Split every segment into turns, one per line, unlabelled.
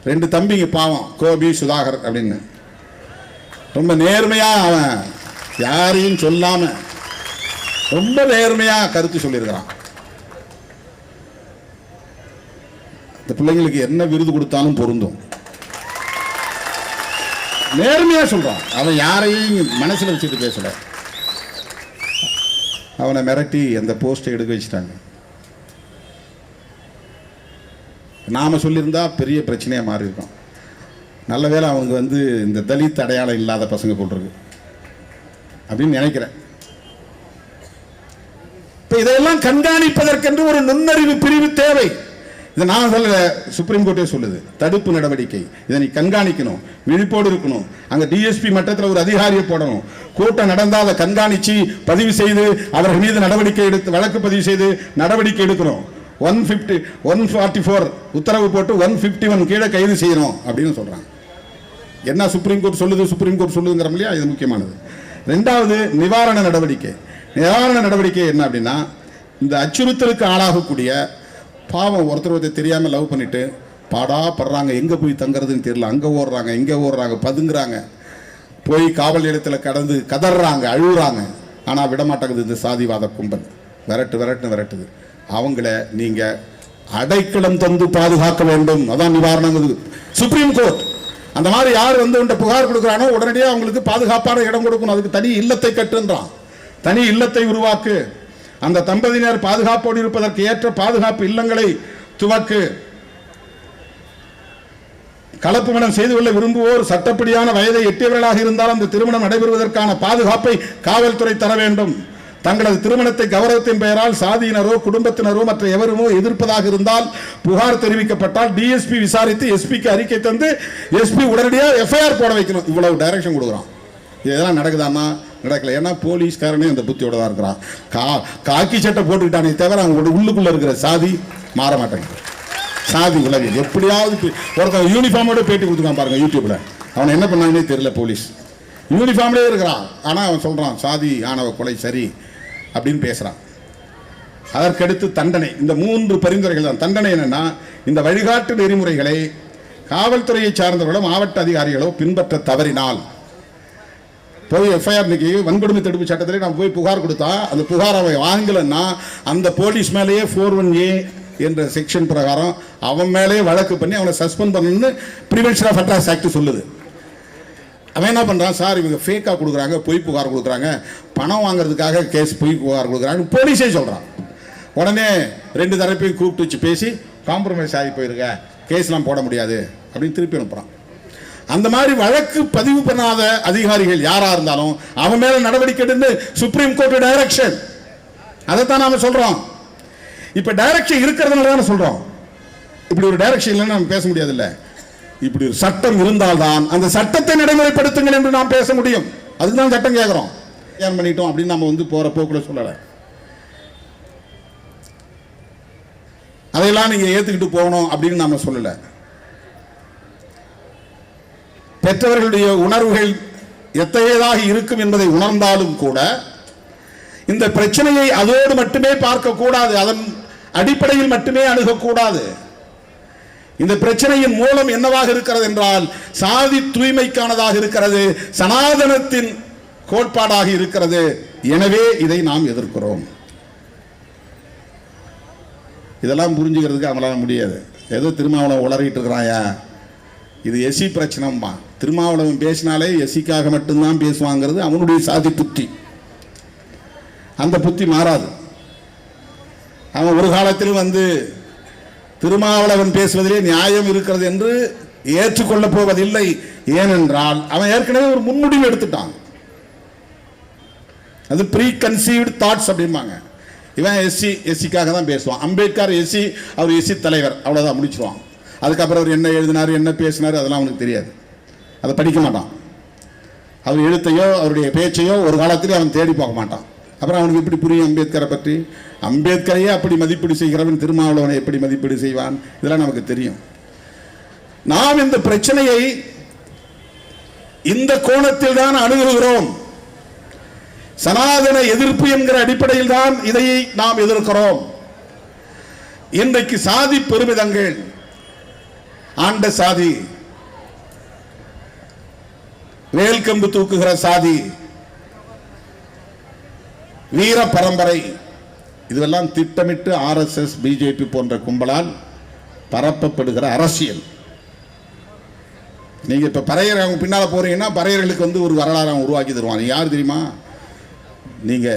2 தம்பிங்க பாவம், கோபி சுதாகர் அப்படின்னு. ரொம்ப நேர்மையா அவன் யாரையும் சொல்லாம ரொம்ப நேர்மையா கருத்து சொல்லியிருக்கிறான். இந்த பிள்ளைங்களுக்கு என்ன விருது கொடுத்தாலும் பொருந்தும். நேர்மையா சொல்றான். அவன் யாரையும் மனசுல வச்சுட்டு பேசல. அவனை மிரட்டி அந்த போஸ்டை எடுக்க வச்சுட்டாங்க. நாம சொல்லியிருந்தா பெரிய பிரச்சனையா மாறி இருக்கும். நல்ல வேளை அவனுக்கு இந்த தலித் அடையாளம் இல்லாத பசங்க போட்டிருக்கு அப்படின்னு நினைக்கிறேன். இப்ப இதெல்லாம் கண்காணிப்பதற்கென்று ஒரு நுண்ணறிவு பிரிவு தேவை. இதை நான் சொல்ல, சுப்ரீம் கோர்ட்டே சொல்லுது. தடுப்பு நடவடிக்கை, இதை நீ கண்காணிக்கணும், விழிப்போடு இருக்கணும். அங்க டிஎஸ்பி மட்டத்தில் ஒரு அதிகாரியை போடணும். கூட்டம் நடந்தால் அதை கண்காணிச்சு பதிவு செய்து அவர்கள் மீது நடவடிக்கை எடுத்து வழக்கு பதிவு செய்து நடவடிக்கை எடுக்கணும். 144 உத்தரவு போட்டு 151 கீழே கைது செய்யணும் அப்படின்னு சொல்றாங்க. என்ன சுப்ரீம் கோர்ட் சொல்லுது? சுப்ரீம் கோர்ட் சொல்லுங்கிறோம் இல்லையா, இது முக்கியமானது. 2வது நிவாரண நடவடிக்கை. நிவாரண நடவடிக்கை என்ன அப்படின்னா, இந்த அச்சுறுத்தலுக்கு ஆளாகக்கூடிய பாவம் ஒருத்தர் தெரியாம லவ் பண்ணிட்டு படுறாங்க, எங்க போய் தங்குறதுன்னு தெரியல, அங்க ஓடுறாங்க, இங்க ஓடுறாங்க, பதுங்குறாங்க, போய் காவல் நிலையத்தில் கடந்து கதறாங்க, அழுகுறாங்க. ஆனா விடமாட்டேங்குது இந்த சாதிவாத கும்பல். விரட்டுது. அவங்கள நீங்க அடைக்கலம் தந்து பாதுகாக்க வேண்டும். அதான் நிவாரணம். சுப்ரீம் கோர்ட் அந்த மாதிரி யார் புகார் கொடுக்குறானோ உடனடியாக அவங்களுக்கு பாதுகாப்பான இடம் கொடுக்கணும். அதுக்கு தனி இல்லத்தை கட்டுன்றான். தனி இல்லத்தை உருவாக்கு. அந்த தம்பதியினர் பாதுகாப்போடு இருப்பதற்கு ஏற்ற பாதுகாப்பு இல்லங்களை துவக்கு. கலப்பு மனம் செய்து கொள்ள விரும்புவோர் சட்டப்படியான வயதை எட்டியவர்களாக இருந்தால் அந்த திருமணம் நடைபெறுவதற்கான பாதுகாப்பை காவல்துறை தர வேண்டும். தங்களது திருமணத்தை கௌரவத்தின் பெயரால் சாதியினரோ குடும்பத்தினரோ மற்ற எவருமோ எதிர்ப்பதாக இருந்தால் புகார் தெரிவிக்கப்பட்டால் டிஎஸ்பி விசாரித்து எஸ்பிக்கு அறிக்கை தந்து எஸ்பி உடனடியாக எஃப்ஐஆர் போட வைக்கணும். இவ்வளவு டைரக்ஷன் கொடுக்குறான். இதெல்லாம் நடக்குதாமா? நடக்கல. ஏன்னா போலீஸ்காரனே அந்த புத்தியோட தான் இருக்கிறான். காக்கி சட்டை போட்டுக்கிட்டானே தவிர அவங்களோட உள்ளுக்குள்ள இருக்கிற சாதி மாற மாட்டேங்குது. சாதி உலகில் எப்படியாவது ஒருத்தன் யூனிஃபார்மோட பேட்டி கொடுத்துருக்கான் பாருங்க யூடியூப்ல. அவன் என்ன பண்ணாங்கன்னே தெரியல. போலீஸ் யூனிஃபார்ம்லேயே இருக்கிறான். ஆனால் அவன் சொல்றான் சாதி ஆணவ கொலை சரி அப்படின்னு பேசுறான். அதற்கடுத்து தண்டனை. இந்த 3 பரிந்துரைகள் தான். தண்டனை என்னன்னா, இந்த வழிகாட்டு நெறிமுறைகளை காவல்துறையை சார்ந்தவர்களோ மாவட்ட அதிகாரிகளோ பின்பற்ற தவறினால் போய் எஃப்ஐஆர் இன்னைக்கு வன்கொடுமை தடுப்பு சட்டத்திலே நான் போய் புகார் கொடுத்தா அந்த புகார் அவன் வாங்கலன்னா அந்த போலீஸ் மேலேயே 41A என்ற செக்ஷன் பிரகாரம் அவன் மேலேயே வழக்கு பண்ணி அவனை சஸ்பெண்ட் பண்ணணும்னு பிரிவென்ஷன் ஆஃப் அட்ராஸ் ஆக்ட் சொல்லுது. அவன் என்ன பண்ணுறான், சார் இவங்க ஃபேக்காக கொடுக்குறாங்க, பொய் புகார் கொடுக்குறாங்க, பணம் வாங்குறதுக்காக கேஸ் பொய் புகார் கொடுக்குறாங்க போலீஸே சொல்கிறான். உடனே 2 தரப்பையும் கூப்பிட்டு வச்சு பேசி காம்ப்ரமைஸ் ஆகி போயிருக்க, கேஸ்லாம் போட முடியாது அப்படின்னு திருப்பி அனுப்புகிறான். அந்த மாதிரி வழக்கு பதிவு பண்ணாத அதிகாரிகள் யாரா இருந்தாலும் அவன் மேல நடவடிக்கை எடுத்து சுப்ரீம் கோர்ட் டைரக்ஷன். அதைத்தான் நாம சொல்றோம். இப்ப டைரக்ஷன் இருக்கிறதுனால தான் சொல்றோம். இப்படி ஒரு டைரக்ஷன் இல்லைன்னு நம்ம பேச முடியாது. இல்ல, இப்படி ஒரு சட்டம் இருந்தால்தான் அந்த சட்டத்தை நடைமுறைப்படுத்துங்கள் என்று நாம் பேச முடியும். அதுதான் சட்டம் கேட்கிறோம். ஏன் பண்ணிட்டோம் அப்படின்னு நம்ம போற போக்குல சொல்லல. அதையெல்லாம் நீங்க ஏத்துக்கிட்டு போகணும் அப்படின்னு நாம சொல்லல. பெற்றவர்களுடைய உணர்வுகள் எத்தகையதாக இருக்கும் என்பதை உணர்ந்தாலும் கூட இந்த பிரச்சனையை அதோடு மட்டுமே பார்க்க கூடாது, அதன் அடிப்படையில் மட்டுமே அணுகக்கூடாது. இந்த பிரச்சனையின் மூலம் என்னவாக இருக்கிறது என்றால் சாதி தூய்மைக்கானதாக இருக்கிறது, சனாதனத்தின் கோட்பாடாக இருக்கிறது. எனவே இதை நாம் எதிர்க்கிறோம். இதெல்லாம் புரிஞ்சுக்கிறதுக்கு அவங்களால முடியாது. ஏதோ திருமாவளவன் உளறிட்டு இருக்கிறாயா, இது எஸ்சி பிரச்சனைமா. திருமாவளவன் பேசினாலே எஸ்சிக்காக மட்டும்தான் பேசுவாங்கிறது அவனுடைய சாதி புத்தி. அந்த புத்தி மாறாது. அவன் ஒரு காலத்தில் திருமாவளவன் பேசுவதிலே நியாயம் இருக்கிறது என்று ஏற்றுக்கொள்ளப் போவதில்லை. ஏனென்றால் அவன் ஏற்கனவே ஒரு முன்முடிவு எடுத்துட்டான். அது ப்ரீ கன்சீவ்டு தாட்ஸ் அப்படிம்பாங்க. இவன் எஸ்சிக்காக தான் பேசுவான். அம்பேத்கர் எஸ்சி, அவர் எஸ்சி தலைவர், அவ்வளோதான் முடிச்சிருவான். அதுக்கப்புறம் அவர் என்ன எழுதினார், என்ன பேசினார், அதெல்லாம் அவனுக்கு தெரியாது. அதை படிக்க மாட்டான். அவர் எழுத்தையோ அவருடைய பேச்சையோ ஒரு காலத்திலே அவன் தேடி போக மாட்டான். அப்புறம் அவனுக்கு எப்படி புரியும் அம்பேத்கரை பற்றி? அம்பேத்கரையே அப்படி மதிப்பீடு செய்கிறவன் திருமாவளவனை எப்படி மதிப்பீடு செய்வான்? இதெல்லாம் நமக்கு தெரியும். நாம் இந்த பிரச்சனையை இந்த கோணத்தில் தான் அணுகுகிறோம். சனாதன எதிர்ப்பு என்கிற அடிப்படையில் தான் இதை நாம் எதிர்க்கிறோம். இன்றைக்கு சாதி பெருமிதங்கள், ஆண்ட சாதி, வேல்கம்பு தூக்குகிற சாதி, வீர பரம்பரை, இதுவெல்லாம் திட்டமிட்டு RSS பிஜேபி போன்ற கும்பலால் பரப்பப்படுகிற அரசியல். நீங்க இப்ப பறையர் அவங்க பின்னால போறீங்கன்னா பறையர்களுக்கு வந்து ஒரு வரலாறு உருவாக்கி தருவாங்க. யார் தெரியுமா? நீங்க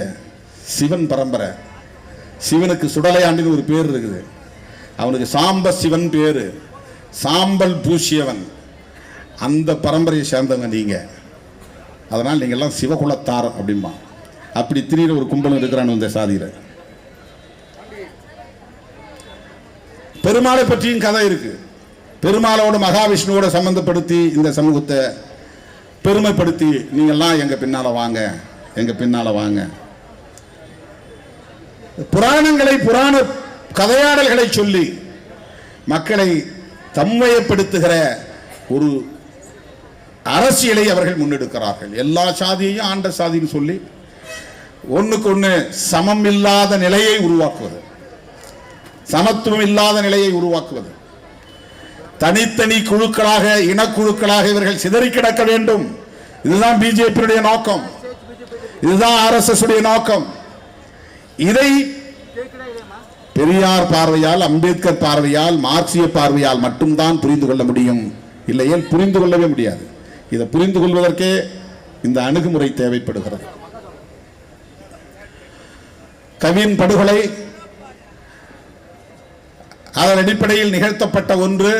சிவன் பரம்பரை. சிவனுக்கு சுடலையாண்டின்னு ஒரு பேர் இருக்குது. அவனுக்கு சாம்ப சிவன் பேரு, சாம்பல் பூசியவன். அந்த பரம்பரையை சேர்ந்தவங்க நீங்க. அதனால் நீங்க எல்லாம் சிவகுலத்தார் அப்படின்பா. அப்படி திடீர் ஒரு கும்பலம் இருக்கிறான் இந்த சாதியில. பெருமாளை பற்றியும் கதை இருக்கு. பெருமாளோட மகாவிஷ்ணுவோட சம்பந்தப்படுத்தி இந்த சமூகத்தை பெருமைப்படுத்தி நீங்கெல்லாம் எங்க பின்னால வாங்க, எங்க பின்னால வாங்க. புராணங்களை, புராண கதையாடல்களை சொல்லி மக்களை தம்மையப்படுத்துகிற ஒரு அரசியலை அவர்கள் முன்னெடுக்கிறார்கள். எல்லா சாதியையும் ஆண்ட சாதின்னு சொல்லி ஒண்ணுக்கு ஒண்ணு சமம் இல்லாத நிலையை உருவாக்குவது, சமத்துவம் இல்லாத நிலையை உருவாக்குவது, தனித்தனி குழுக்களாக, இனக்குழுக்களாக இவர்கள் சிதறி கிடக்க வேண்டும். இதுதான் பிஜேபியுடைய நோக்கம், இதுதான் RSS உடைய நோக்கம். இதை பெரியார் பார்வையால், அம்பேத்கர் பார்வையால், மார்க்சிய பார்வையால் மட்டும்தான் புரிந்து கொள்ள முடியும். இல்லையேல் புரிந்து கொள்ளவே முடியாது. இதை புரிந்து கொள்வதற்கே இந்த அணுகுமுறை தேவைப்படுகிறது. கவின் படுகொலை அதன் அடிப்படையில் நிகழ்த்தப்பட்ட ஒன்று.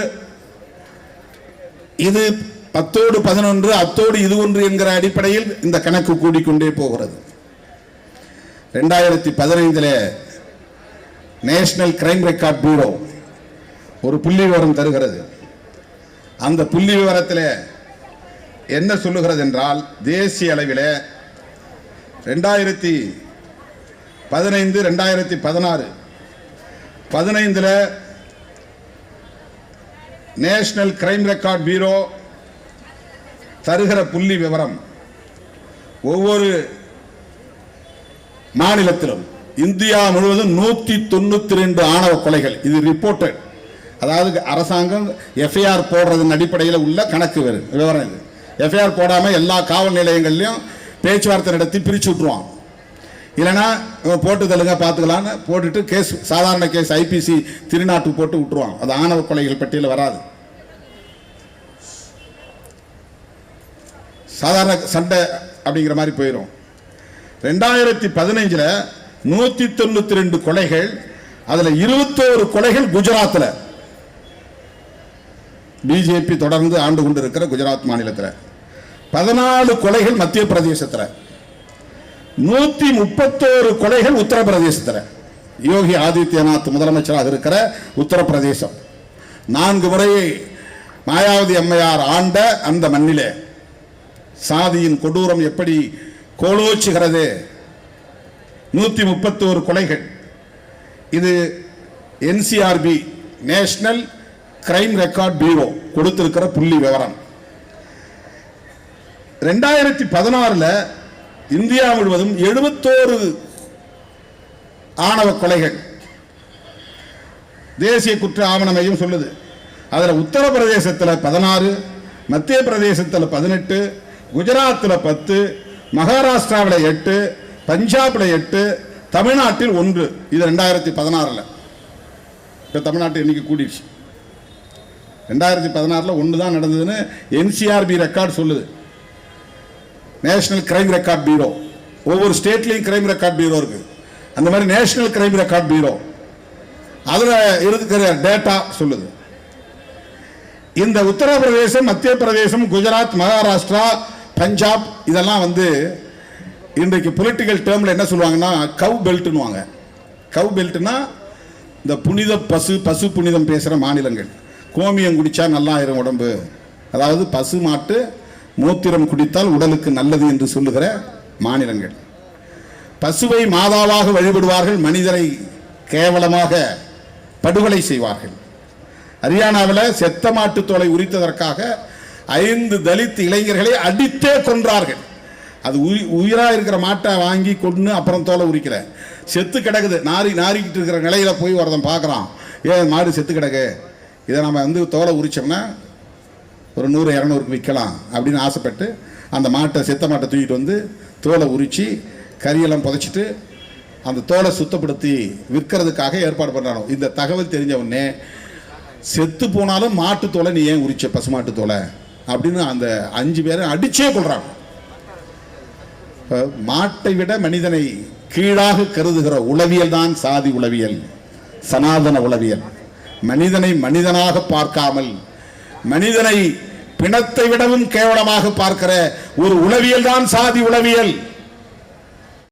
இது 10ஓடு 11, அத்தோடு இது ஒன்று என்கிற அடிப்படையில் இந்த கணக்கு கூடிக்கொண்டே போகிறது. 2015 நேஷனல் கிரைம் ரெக்கார்ட் பியூரோ ஒரு புள்ளி விவரம் தருகிறது. அந்த புள்ளி விவரத்தில் என்ன சொல்லுகிறது என்றால், தேசிய அளவில் 2015, 2016, 15 நேஷனல் கிரைம் ரெக்கார்ட் பியூரோ தருகிற புள்ளி விவரம், ஒவ்வொரு மாநிலத்திலும் இந்தியா முழுவதும் 192 ஆணவ கொலைகள். இது ரிப்போர்ட்டட், அதாவது அரசாங்கம் FIR போடுறதன் அடிப்படையில் உள்ள கணக்கு விவரம். இது FIR போடாமல் எல்லா காவல் நிலையங்கள்லையும் பேச்சுவார்த்தை நடத்தி பிரித்து விட்டுருவான். இல்லைன்னா போட்டு தள்ளுங்க பார்த்துக்கலான்னு போட்டுட்டு கேஸ், சாதாரண கேஸ் IPC திருநாட்டு போட்டு விட்டுருவான். அது ஆணவ கொலைகள் பட்டியலில் வராது. சாதாரண சண்டை அப்படிங்கிற மாதிரி போயிடும். 2015 192 கொலைகள், அதில் 21 கொலைகள் குஜராத்தில், பிஜேபி தொடர்ந்து ஆண்டு கொண்டிருக்கிற குஜராத் மாநிலத்தில். 14 கொலைகள் மத்திய பிரதேசத்தில், 131 கொலைகள் உத்தரப்பிரதேசத்தில். யோகி ஆதித்யநாத் முதலமைச்சராக இருக்கிற உத்தரப்பிரதேசம். 4 முறை மாயாவதி அம்மையார் ஆண்ட அந்த மண்ணிலே சாதியின் கொடூரம் எப்படி கோலோச்சுகிறது. 131 கொலைகள். இது NCRB national crime record bureau கொடுத்திருக்கிற புள்ளி விவரம். 2016 இந்தியா முழுவதும் 71 ஆணவ கொலைகள் தேசிய குற்ற ஆவண மையம் சொல்லுது. அதில் உத்தரப்பிரதேசத்தில் 16, மத்திய பிரதேசத்தில் 18, குஜராத்தில் 10, மகாராஷ்டிராவில் 8, பஞ்சாபில் 8, தமிழ்நாட்டில் 1. இது 2016. இப்போ தமிழ்நாட்டு எண்ணிக்கை கூடிடுச்சு. 2016 1 தான் நடந்ததுன்னு NCRB ரெக்கார்டு சொல்லுது. National crime record bureau. ஒவ்வொரு ஸ்டேட்லையும் கிரைம் ரெக்கார்ட் பியூரோ இருக்கு. அந்த மாதிரி நேஷனல் கிரைம் ரெக்கார்ட் பியூரோ அதில் இருக்கிற டேட்டா சொல்லுது. இந்த உத்தரப்பிரதேசம், மத்திய பிரதேசம், குஜராத், மகாராஷ்டிரா, பஞ்சாப் இதெல்லாம் வந்து இன்றைக்கு பொலிட்டிக்கல் டேர்மில் என்ன சொல்லுவாங்கன்னா கவ் பெல்ட்னுவாங்க. கவ் பெல்ட்னா இந்த புனித பசு புனிதம் பேசுகிற மாநிலங்கள். கோமியம் குடித்தா நல்லா ஆயிரும் உடம்பு, அதாவது பசு மாட்டு மூத்திரம் குடித்தால் உடலுக்கு நல்லது என்று சொல்லுகிற மாநிலங்கள். பசுவை மாதாவாக வழிபடுவார்கள், மனிதரை கேவலமாக படுகொலை செய்வார்கள். ஹரியானாவில் செத்த மாட்டு தோலை உரித்ததற்காக 5 தலித் இளைஞர்களை அடித்தே கொன்றார்கள். அது உயிராக இருக்கிற மாட்டை வாங்கி கொண்டு அப்புறம் தோலை உரிக்கிற, செத்து கிடக்குது நாரிக்கிட்டு இருக்கிற நிலையில போய் ஒருத்தன் பார்க்குறான், ஏன் மாடு செத்து கிடக்கு, இதை நம்ம வந்து தோலை உரிச்சோம்னா ஒரு 100-200க்கு விற்கலாம் அப்படின்னு ஆசைப்பட்டு அந்த மாட்டை செத்த மாட்டை தூக்கிட்டு வந்து தோலை உரித்து கறியெல்லாம் புதைச்சிட்டு அந்த தோலை சுத்தப்படுத்தி விற்கிறதுக்காக ஏற்பாடு பண்ணுறானோ. இந்த தகவல் தெரிஞ்ச உடனே செத்து போனாலும் மாட்டு தோலை நீ ஏன் உரிச்ச, பசுமாட்டு தோலை அப்படின்னு அந்த 5 பேரை அடிச்சே கொள்றாங்க. மாட்டை விட மனிதனை கீழாக கருதுகிற உளவியல் தான் சாதி உளவியல், சனாதன உளவியல். மனிதனை மனிதனாக பார்க்காமல் மனிதனை பிணத்தை விடவும் கேவலமாக பார்க்கிற ஒரு உளவியல் தான் சாதி உளவியல்.